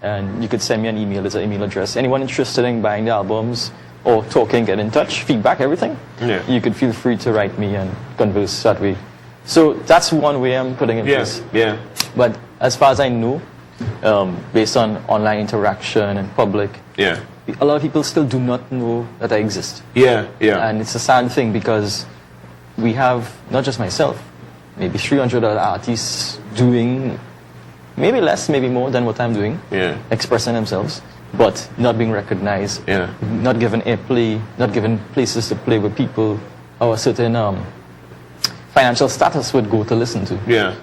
and you could send me an email. There's an email address. Anyone interested in buying the albums or talking, get in touch, feedback, everything, you could feel free to write me and converse that way. So that's one way I'm putting it. Yeah. But as far as I know, based on online interaction and public, a lot of people still do not know that I exist. And it's a sad thing because we have, not just myself, maybe 300 other artists doing maybe less, maybe more than what I'm doing, expressing themselves, but not being recognized, not given airplay, not given places to play with people, or a certain financial status would go to listen to.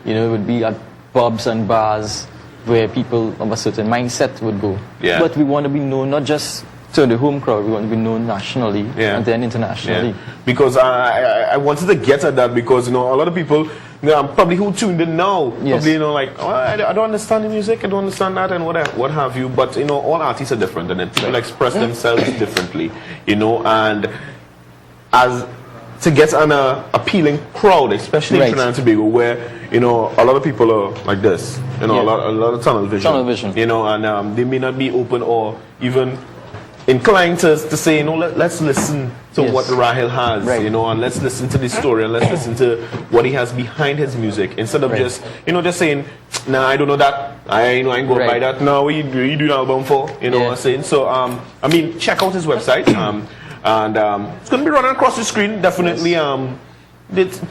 You know, it would be at pubs and bars where people of a certain mindset would go. But we want to be known not just to the home crowd, we want to be known nationally and then internationally. Because I wanted to get at that because, you know, a lot of people, you know, probably who tuned in now, probably, you know, like, oh, I don't understand the music, I don't understand that, and what have you. But, you know, all artists are different, and then people express themselves differently, you know, and as to get an appealing crowd, especially in Trinidad and Tobago, where, you know, a lot of people are like this, you know, a lot of tunnel vision, you know, and they may not be open or even inclined to say, you know, let's listen to what Rahil has, you know, and let's listen to the story, and let's listen to what he has behind his music, instead of just, you know, just saying, nah, I don't know that, I ain't going to buy that, no, what you do an album for, you know what I'm saying? So, I mean, check out his website, and it's going to be running across the screen, definitely.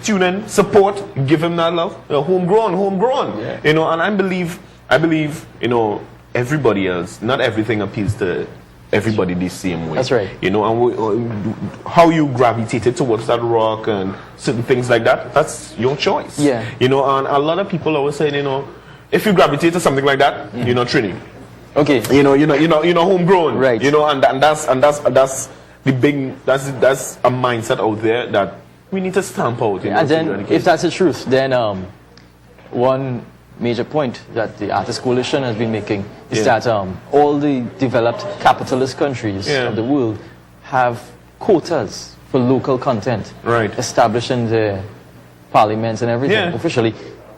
Tune in, support, give him that love. Homegrown. You know, and I believe, you know, everybody else, not everything appeals to everybody the same way. That's right. You know, and how you gravitated towards that rock and certain things like that, that's your choice. You know, and a lot of people always say, you know, if you gravitate to something like that, you're not Trini. You know, homegrown. Right. You know, and that's the big, that's a mindset out there that we need to stamp out. And then, if that's the truth, then one major point that the Artist Coalition has been making is that all the developed capitalist countries of the world have quotas for local content, established in their parliaments and everything, officially,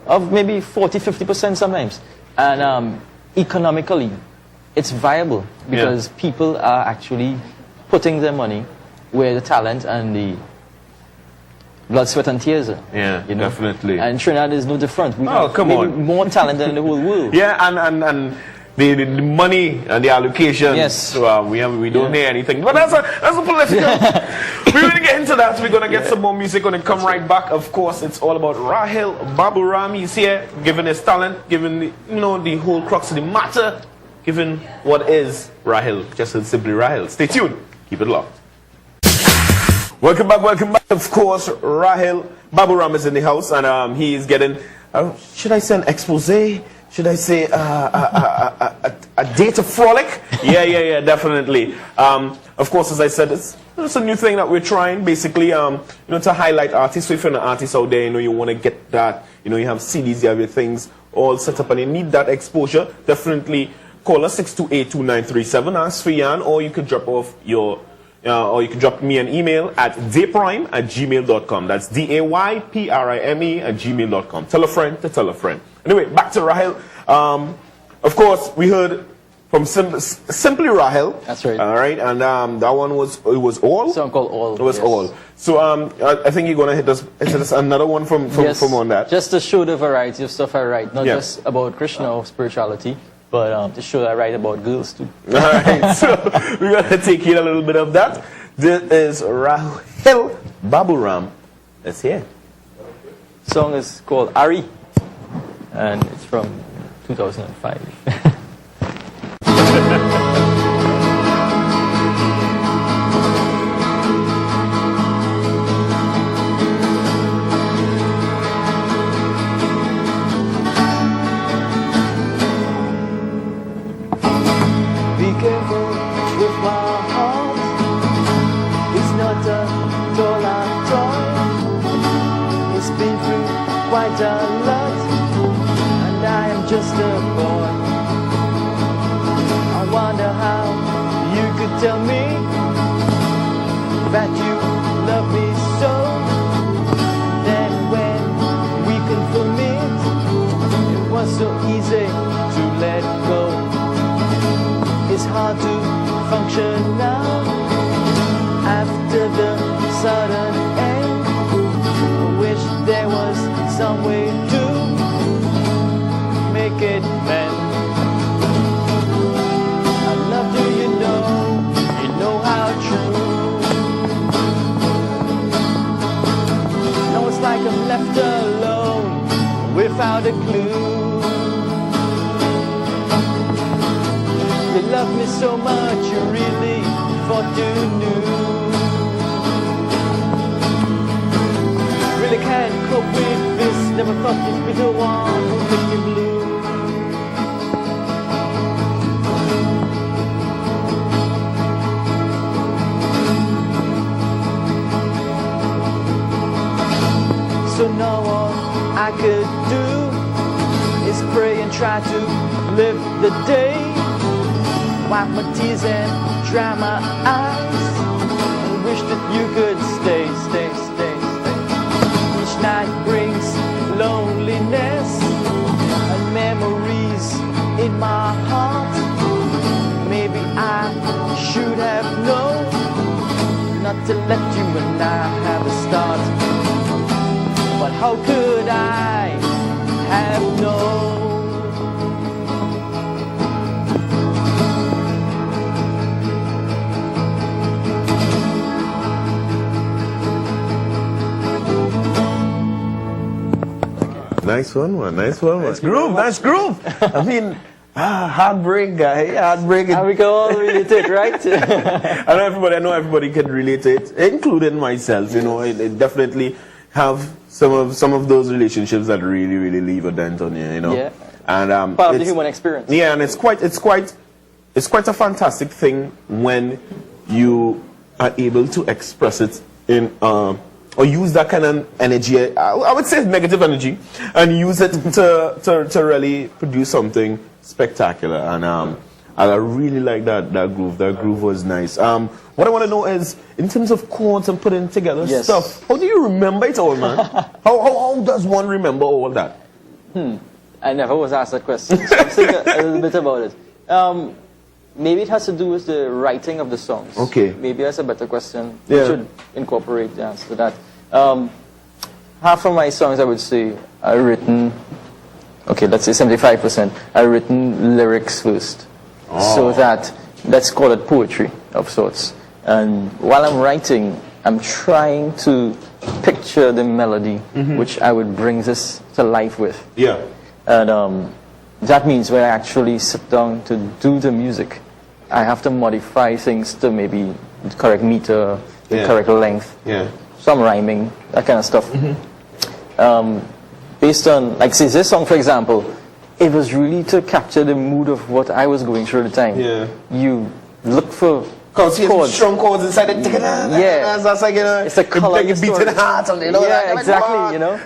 of maybe 40-50% sometimes. And economically, it's viable because people are actually putting their money where the talent and the blood, sweat, and tears are. You know? Definitely. And Trinidad is no different. We come on. More talent than the whole world. And the money and the allocation. We don't hear anything. But that's a political. We're going to get into that. We're going to get some more music when it come right back. Of course, it's all about Rahil Babooram. He's here, giving his talent, giving the whole crux of the matter, giving what is Rahil, just simply Rahil. Stay tuned. Keep it locked. Welcome back. Of course, Rahil Babooram is in the house, and he is getting, should I say an expose? Should I say a data frolic? Yeah, definitely. Of course, as I said, it's a new thing that we're trying, basically, to highlight artists. So if you're an artist out there, you want to get that, you have CDs, you have your things all set up, and you need that exposure, definitely call us 628-2937, ask for Yan, or you could drop off your or you can drop me an email at dayprime@gmail.com. That's dayprime@gmail.com. Tell a friend to tell a friend. Anyway, back to Rahil. Of course, we heard from Simply Rahil. That's right. All right, and that one was All. Song called All. It was All. So I think you're gonna hit us another one from on that. Just to show the variety of stuff I write, not just about Krishna or spirituality, but to show that I write about girls too. All right, so we're going to take in a little bit of that. This is Rahil Babooram. Let's hear. The song is called Ari, and it's from 2005. Quite a lot, and I am just a boy. I wonder how you could tell me that you love me so. Then when we confirmed it was so easy to let go. make it mend. I love you know how true. Now it's like I'm left alone without a clue. You love me so much, you really thought you knew. Really can't cope with this, never thought you'd be the one who'd make me blue. So now all I could do is pray and try to live the day, wipe my tears and dry my eyes, and wish that you could stay. Each night brings loneliness and memories in my heart. Maybe I should have known not to let you and I have a start. But how could I have known? Nice one, man. Nice one, man. Groove, nice groove. I mean, heartbreak guy, heartbreak. And we can all relate it, right? I know everybody can relate it, including myself. You know, it definitely have some of those relationships that really leave a dent on you. You know, yeah. And part of the human experience. Yeah, and it's quite a fantastic thing when you are able to express it in or use that kind of energy. I would say negative energy, and use it to really produce something spectacular. And I really like that groove. That groove was nice. What I want to know is, in terms of chords and putting together stuff, how do you remember it all, man? how does one remember all that? I never was asked that question, so let's think a little bit about it. Maybe it has to do with the writing of the songs. Okay. Maybe that's a better question. Yeah. We should incorporate the answer to that. Half of my songs, I would say, are written, okay, let's say 75%, are written lyrics first. Oh. So that, let's call it poetry of sorts. And while I'm writing, I'm trying to picture the melody which I would bring this to life with. Yeah. And that means when I actually sit down to do the music, I have to modify things to maybe the correct meter, the correct length, some rhyming, that kind of stuff. Based on, like, say, this song, for example, it was really to capture the mood of what I was going through at the time. Yeah. You look for chords, strong chords inside it. Yeah. That's like, you know, it's a color. like a beat in the heart. You know, yeah, exactly, you know.